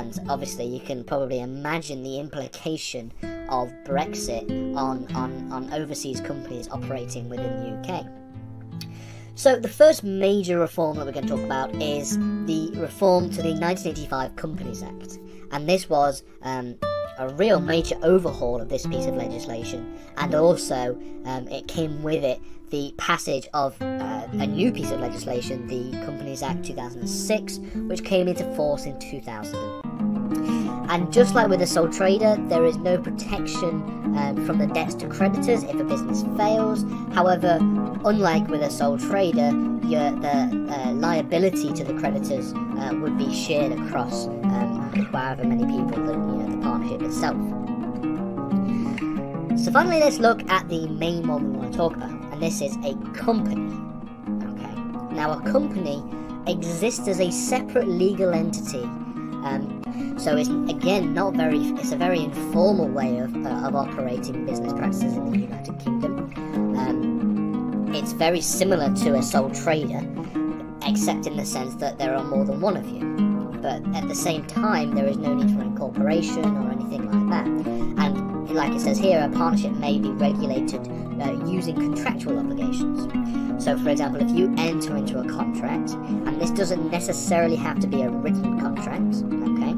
and obviously you can probably imagine the implication of Brexit on overseas companies operating within the UK. So the first major reform that we're going to talk about is the reform to the 1985 Companies Act, and this was a real major overhaul of this piece of legislation, and also it came with it the passage of a new piece of legislation, the Companies Act 2006, which came into force in 2000. And just like with a sole trader, there is no protection from the debts to creditors if a business fails. However, unlike with a sole trader, the liability to the creditors would be shared across however many people the partnership itself. So finally, let's look at the main one we want to talk about, and this is a company. Okay, now a company exists as a separate legal entity. So it's again it's a very informal way of operating business practices in the United Kingdom. It's very similar to a sole trader, except in the sense that there are more than one of you. But at the same time, there is no need for incorporation or anything like that. And like it says here, a partnership may be regulated using contractual obligations. So for example, if you enter into a contract, and this doesn't necessarily have to be a written contract, okay?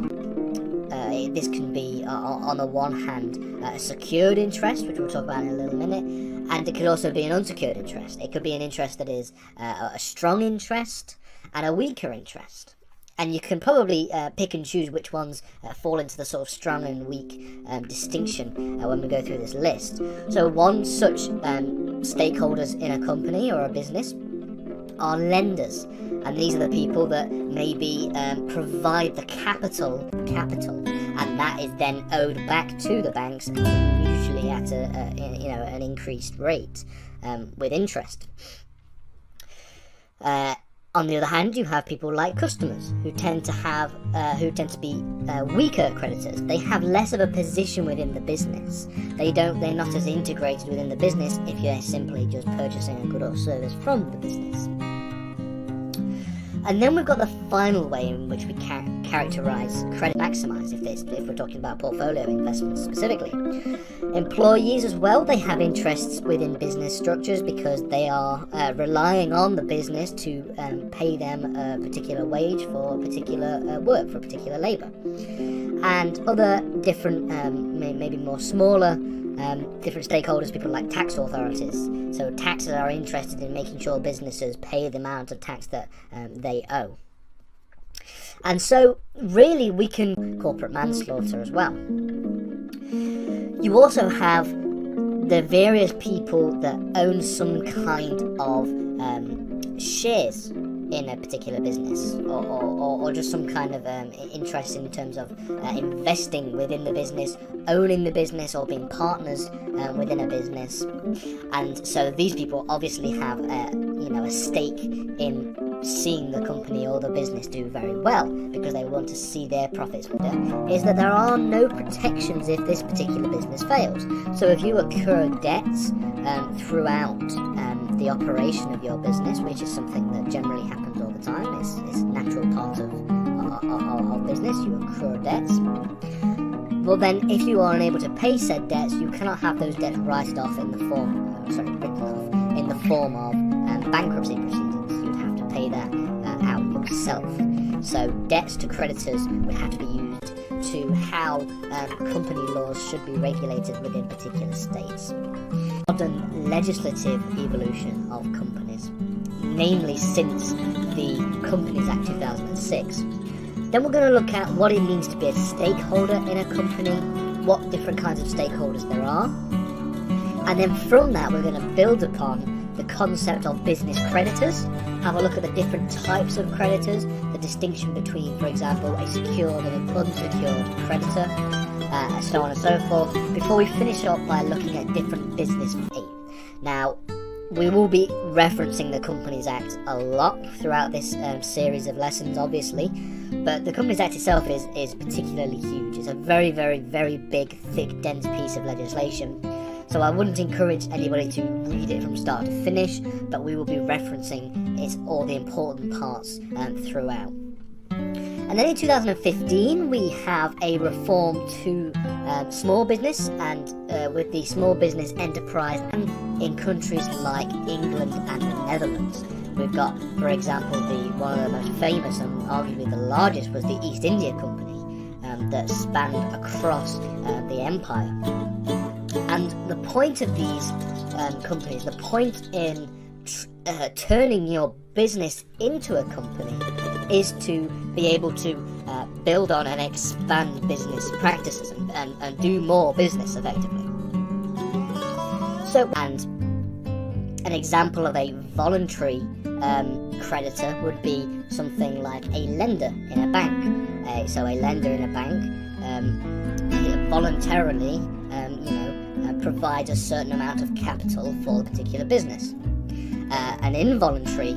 This can be, on the one hand, a secured interest, which we'll talk about in a little minute, and it could also be an unsecured interest. It could be an interest that is a strong interest and a weaker interest. And you can probably pick and choose which ones fall into the sort of strong and weak distinction when we go through this list. So one such stakeholders in a company or a business are lenders, and these are the people that maybe provide the capital, and that is then owed back to the banks, usually at an increased rate with interest. On the other hand, you have people like customers who tend to be weaker creditors. They have less of a position within the business. They're not as integrated within the business if you're simply just purchasing a good or service from the business. And then we've got the final way in which we can characterize credit maximize, if we're talking about portfolio investments specifically. Employees as well, they have interests within business structures because they are relying on the business to pay them a particular wage for particular work, for particular labour. And other different, maybe more smaller, different stakeholders, people like tax authorities. So taxes are interested in making sure businesses pay the amount of tax that they owe. And so really we can corporate manslaughter as well. You also have the various people that own some kind of shares in a particular business, or just some kind of interest in terms of investing within the business, owning the business, or being partners within a business. And so these people obviously have a stake in seeing the company or the business do very well, because they want to see their profits. Is that there are no protections if this particular business fails. So if you accrue debts throughout the operation of your business, which is something that generally happens all the time, it's a natural part of business, you accrue debts. Well then, if you are unable to pay said debts, you cannot have those debts written off in the form of bankruptcy proceedings. You'd have to pay that out yourself. So debts to creditors would have to be used to how company laws should be regulated within particular states. Modern legislative evolution of companies, namely since the Companies Act 2006. Then we're going to look at what it means to be a stakeholder in a company, what different kinds of stakeholders there are, and then from that we're going to build upon the concept of business creditors, have a look at the different types of creditors, the distinction between, for example, a secured and an unsecured creditor, so on and so forth, before we finish up by looking at different business aid. Now, we will be referencing the Companies Act a lot throughout this series of lessons, obviously, but the Companies Act itself is particularly huge. It's a very, very, very big, thick, dense piece of legislation. So I wouldn't encourage anybody to read it from start to finish, but we will be referencing all the important parts throughout. And then in 2015, we have a reform to small business, and with the small business enterprise in countries like England and the Netherlands. We've got, for example, one of the most famous and arguably the largest was the East India Company that spanned across the empire. And the point of these companies, the point in turning your business into a company is to be able to build on and expand business practices and do more business effectively. So, and an example of a voluntary creditor would be something like a lender in a bank. So a lender in a bank voluntarily provides a certain amount of capital for a particular business. An involuntary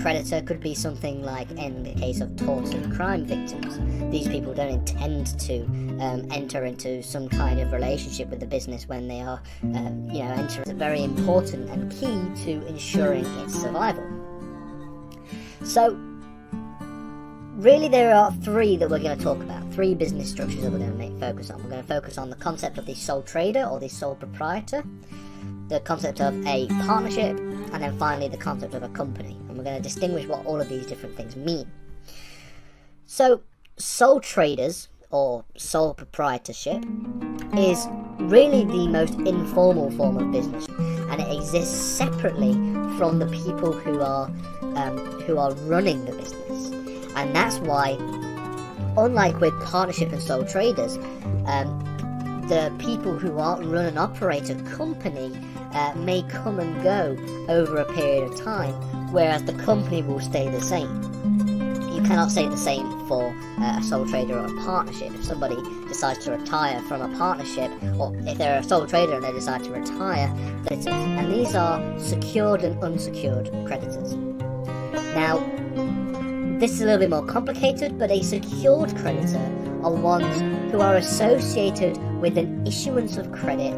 creditor could be something like, in the case of tort and crime victims, these people don't intend to enter into some kind of relationship with the business when they are entering. It's very important and key to ensuring its survival. So really there are three that we're going to talk about, three business structures that we're going to focus on. We're going to focus on the concept of the sole trader or the sole proprietor, the concept of a partnership, and then finally the concept of a company. And we're going to distinguish what all of these different things mean. So sole traders or sole proprietorship is really the most informal form of business, and it exists separately from the people who are running the business. And that's why, unlike with partnership and sole traders, the people who run and operate a company may come and go over a period of time, whereas the company will stay the same. You cannot say the same for a sole trader or a partnership. If somebody decides to retire from a partnership, or if they're a sole trader and they decide to retire, and these are secured and unsecured creditors. Now, this is a little bit more complicated, but a secured creditor are ones who are associated with an issuance of credit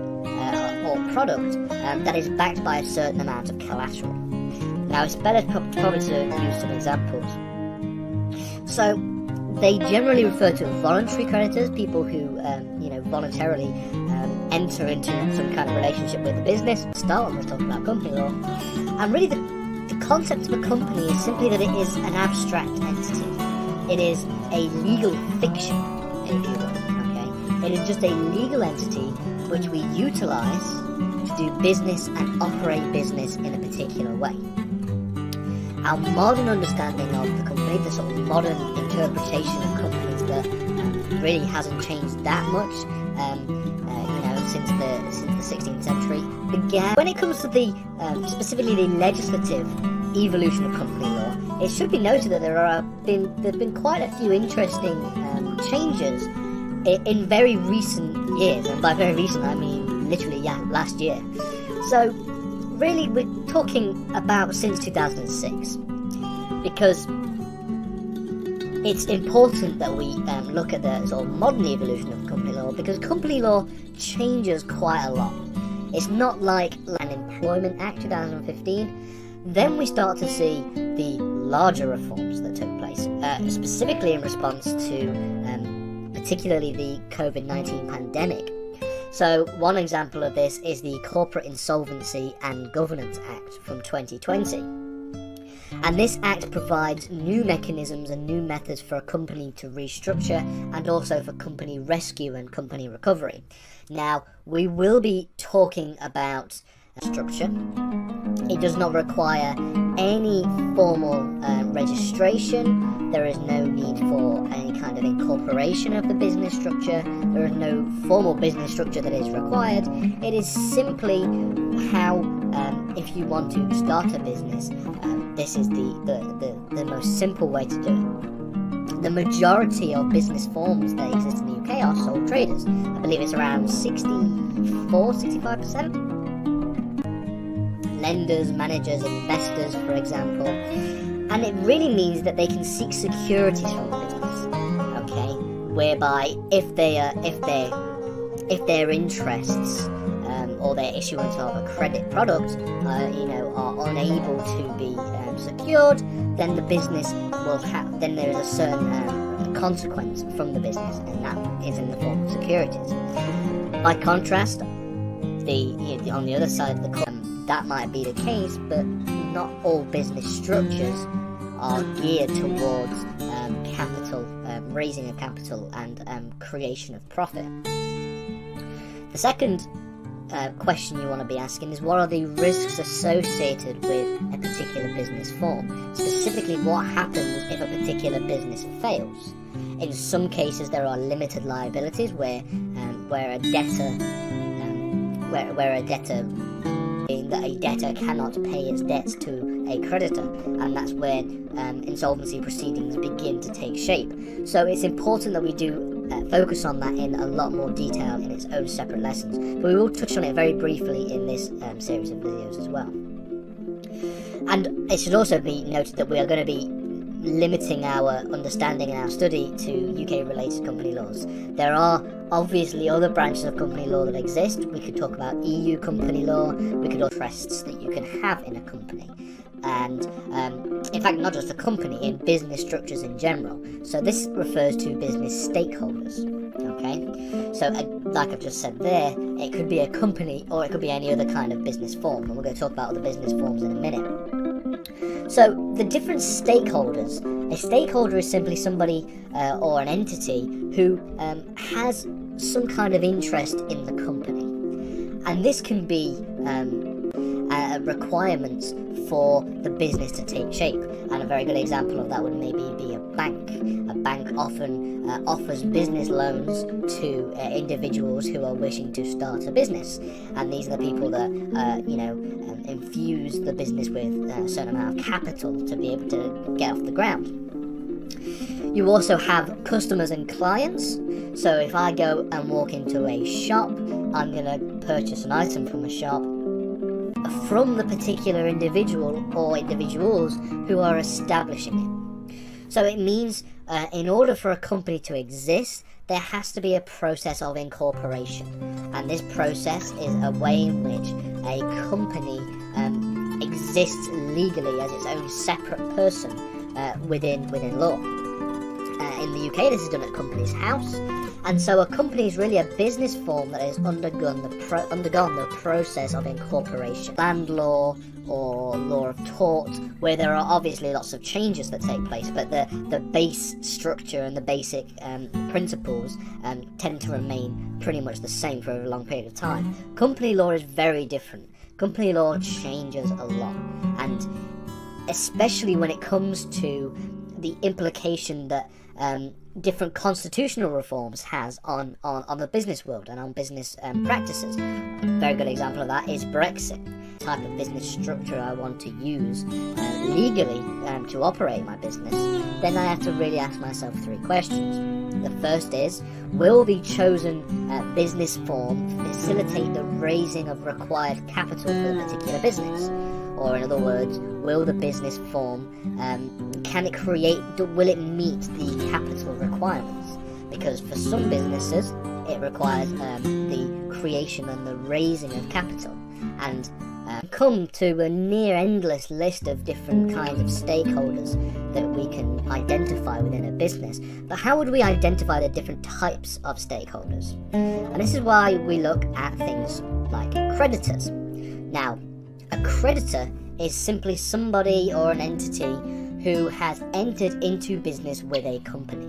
or product that is backed by a certain amount of collateral. Now, it's better probably to use some examples. So, they generally refer to voluntary creditors, people who voluntarily enter into some kind of relationship with the business. Start when we're talking about company law, and really the concept of a company is simply that it is an abstract entity. It is a legal fiction, if you will. Okay, it is just a legal entity which we utilize to do business and operate business in a particular way. Our modern understanding of the company, the sort of modern interpretation of companies that really hasn't changed that much, since the 16th century, began when it comes to the specifically the legislative evolution of company law. It should be noted that there have been quite a few interesting changes in very recent years, and by very recent I mean literally last year. So really we're talking about since 2006, because it's important that we look at the sort of modern evolution of company law, because company law changes quite a lot. It's not like an Employment Act 2015. Then we start to see the larger reforms that took place, specifically in response to particularly the COVID-19 pandemic. So one example of this is the Corporate Insolvency and Governance Act from 2020. And this act provides new mechanisms and new methods for a company to restructure, and also for company rescue and company recovery. Now, we will be talking about structure. It does not require any formal registration. There is no need for any kind of incorporation of the business structure. There is no formal business structure that is required. It is simply how, if you want to start a business, this is the most simple way to do it. The majority of business forms that exist in the UK are sole traders. I believe it's around 65%. Lenders, managers, investors, for example. And it really means that they can seek securities from the business. Okay, whereby if their interests or their issuance of a credit product are unable to be secured, then the business will have, then there is a certain consequence from the business, and that is in the form of securities. By contrast, on the other side of the coin, that might be the case, but not all business structures are geared towards capital, raising of capital, and creation of profit. The second question you want to be asking is, what are the risks associated with a particular business form? Specifically, what happens if a particular business fails? In some cases, there are limited liabilities where a debtor that a debtor cannot pay its debts to a creditor, and that's where insolvency proceedings begin to take shape. So it's important that we do focus on that in a lot more detail in its own separate lessons, but we will touch on it very briefly in this series of videos as well. And it should also be noted that we are going to be limiting our understanding and our study to UK related company laws. There are obviously other branches of company law that exist. We could talk about EU company law, we could talk interests that you can have in a company, and in fact not just a company, in business structures in general. So this refers to business stakeholders. Okay, so like I've just said there, it could be a company or it could be any other kind of business form, and we're going to talk about other business forms in a minute. So the different stakeholders. A stakeholder is simply somebody or an entity who has some kind of interest in the company, and this can be requirements for the business to take shape. And a very good example of that would maybe be a bank. A bank often offers business loans to individuals who are wishing to start a business, and these are the people that infuse the business with a certain amount of capital to be able to get off the ground. You also have customers and clients. So if I go and walk into a shop, I'm going to purchase an item from a shop from the particular individual or individuals who are establishing it. So it means in order for a company to exist, there has to be a process of incorporation, and this process is a way in which a company exists legally as its own separate person within law. In the UK, this is done at Companies House, and so a company is really a business form that has undergone the process of incorporation. Land law or law of tort, where there are obviously lots of changes that take place, but the base structure and the basic principles tend to remain pretty much the same for a long period of time. Company law is very different. Company law changes a lot, and especially when it comes to the implication that different constitutional reforms has on the business world and on business practices. A very good example of that is Brexit. The type of business structure I want to use legally to operate my business, then I have to really ask myself three questions. The first is, will the chosen business form facilitate the raising of required capital for the particular business? Or in other words, will the business form, will it meet the capital requirements? Because for some businesses, it requires the creation and the raising of capital. And come to a near endless list of different kinds of stakeholders that we can identify within a business. But how would we identify the different types of stakeholders? And this is why we look at things like creditors. Now, a creditor is simply somebody or an entity who has entered into business with a company.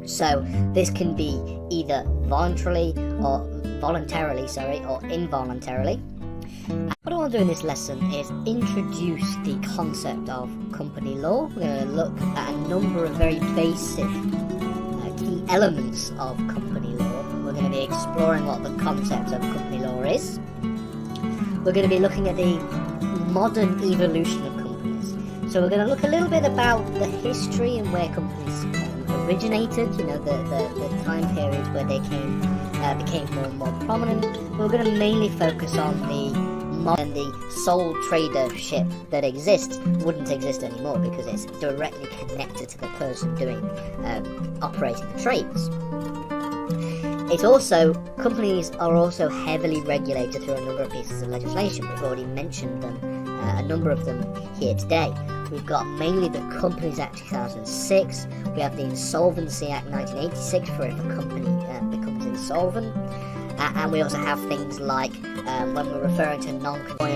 So this can be either voluntarily or involuntarily. What I want to do in this lesson is introduce the concept of company law. We're going to look at a number of very basic key elements of company law. We're going to be exploring what the concept of company law is. We're going to be looking at the modern evolution of companies. So we're going to look a little bit about the history and where companies originated, the time periods where they became more and more prominent. We're going to mainly focus on the sole tradership that wouldn't exist anymore because it's directly connected to the person operating the trades. Companies are also heavily regulated through a number of pieces of legislation. We've already mentioned them, a number of them here today. We've got mainly the Companies Act 2006. We have the Insolvency Act 1986 for if a company becomes insolvent. And we also have things like when we're referring to an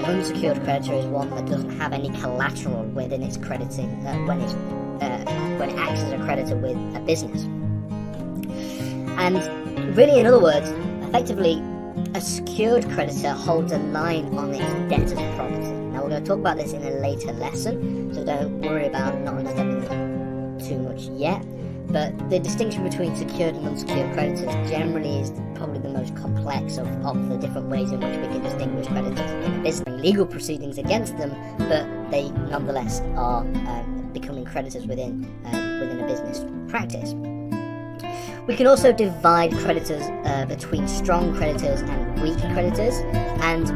unsecured creditor is one that doesn't have any collateral within its crediting when it acts as a creditor with a business. And really, in other words, effectively, a secured creditor holds a line on its debtor's property. Now, we're going to talk about this in a later lesson, so don't worry about not understanding too much yet. But the distinction between secured and unsecured creditors generally is probably the most complex of the different ways in which we can distinguish creditors in a business. Legal proceedings against them, but they nonetheless are becoming creditors within a business practice. We can also divide creditors between strong creditors and weak creditors, and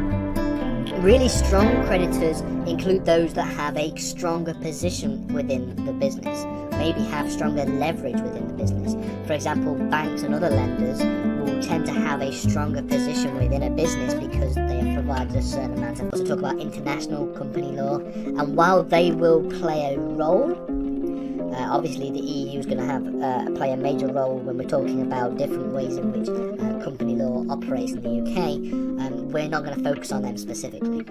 really strong creditors include those that have a stronger position within the business, maybe have stronger leverage within the business. For example, banks and other lenders will tend to have a stronger position within a business because they have provided a certain amount of. Also talk about international company law, and while they will play a role, obviously the EU is going to have play a major role when we're talking about different ways in which company law operates in the UK. We're not going to focus on them specifically.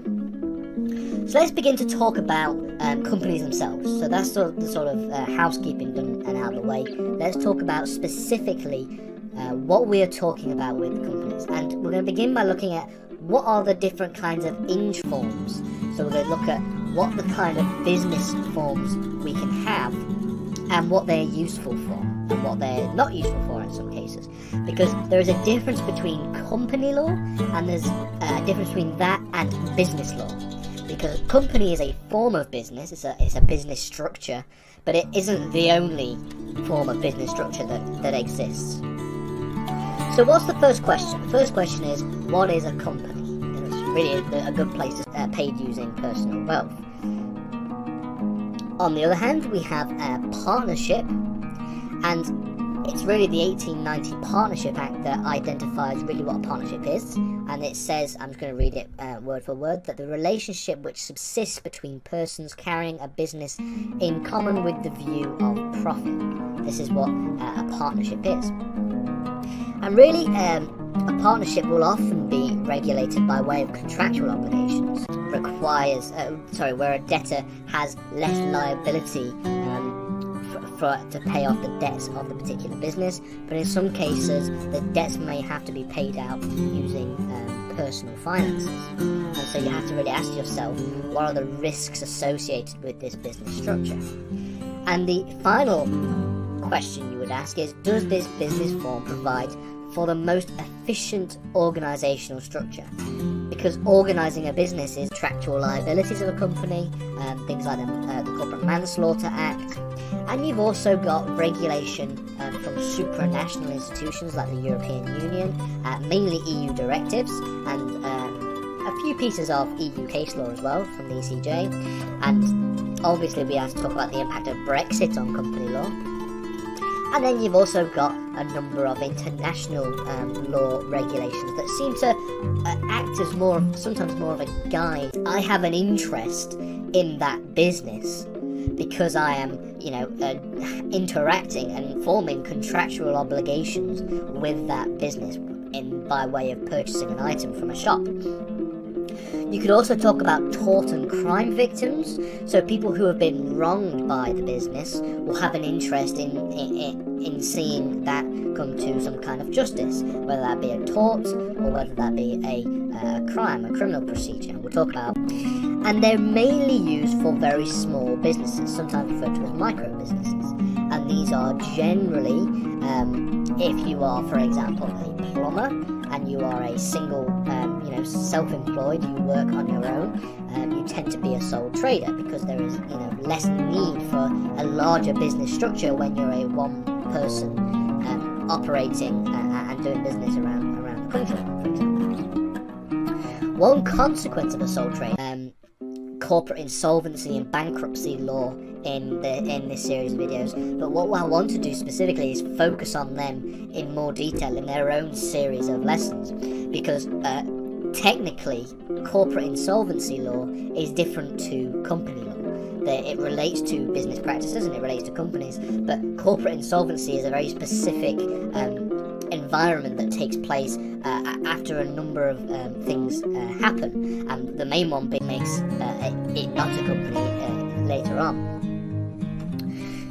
So let's begin to talk about companies themselves. So that's the sort of housekeeping done and out of the way. Let's talk about specifically what we are talking about with companies. And we're going to begin by looking at what are the different kinds of forms. So we're going to look at what the kind of business forms we can have and what they're useful for and what they're not useful for in some cases. Because there is a difference between company law and there's a difference between that and business law. Because company is a form of business, it's a business structure, but it isn't the only form of business structure that exists. So what's the first question? The first question is, what is a company? And it's really a good place to paid using personal wealth. On the other hand, we have a partnership, and it's really the 1890 Partnership Act that identifies really what a partnership is, and it says, I'm just going to read it word for word, that the relationship which subsists between persons carrying a business in common with the view of profit. This is what a partnership is. And really, a partnership will often be regulated by way of contractual obligations, where a debtor has less liability to pay off the debts of the particular business, but in some cases the debts may have to be paid out using personal finances. And so you have to really ask yourself, what are the risks associated with this business structure? And the final question you would ask is, does this business form provide for the most efficient organizational structure? Because organizing a business is contractual liabilities of a company, things like the Corporate Manslaughter Act, and you've also got regulation from supranational institutions like the European Union, mainly EU directives, and a few pieces of EU case law as well from the ECJ. And obviously we have to talk about the impact of Brexit on company law. And then you've also got a number of international law regulations that seem to act as sometimes more of a guide. I have an interest in that business because I am, interacting and forming contractual obligations with that business by way of purchasing an item from a shop. You could also talk about tort and crime victims, so people who have been wronged by the business will have an interest in seeing that come to some kind of justice, whether that be a tort or whether that be a crime, a criminal procedure. We'll talk about, and they're mainly used for very small businesses, sometimes referred to as micro businesses, and these are generally, if you are, for example, a plumber and you are a single, self-employed, you work on your own, you tend to be a sole trader because there is, less need for a larger business structure when you're a one-person operating and doing business around the country, for example. One consequence of a sole trader, corporate insolvency and bankruptcy law in this series of videos, but what I want to do specifically is focus on them in more detail in their own series of lessons, because technically corporate insolvency law is different to company law, It relates to business practices and it relates to companies, but corporate insolvency is a very specific environment that takes place after a number of things happen, and the main one makes it not a company later on.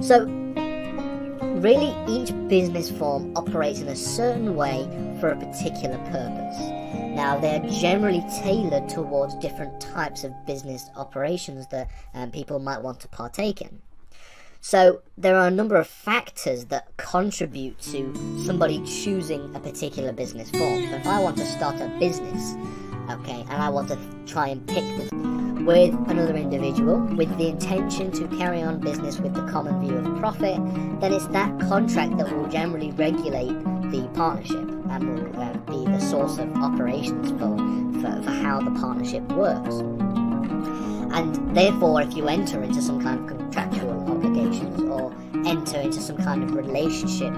So really, each business form operates in a certain way for a particular purpose. Now, they're generally tailored towards different types of business operations that people might want to partake in. So there are a number of factors that contribute to somebody choosing a particular business form. So if I want to start a business, okay, and I want to try and pick this with another individual with the intention to carry on business with the common view of profit, then it's that contract that will generally regulate the partnership and will be the source of operations for how the partnership works. And therefore, if you enter into some kind of contractual obligations or enter into some kind of relationship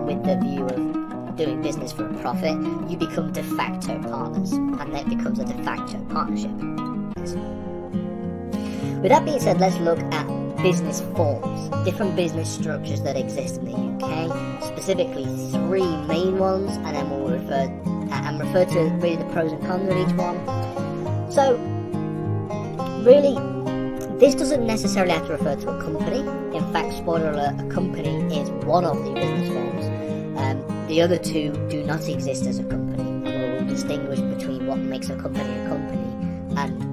with the view of doing business for a profit, you become de facto partners, and that becomes a de facto partnership. With that being said, let's look at business forms, different business structures that exist in the UK, specifically 3 main ones, and then we'll refer to really the pros and cons of each one. So really, this doesn't necessarily have to refer to a company. In fact, spoiler alert, a company is one of the business forms. The other 2 do not exist as a company, and we'll distinguish between what makes a company and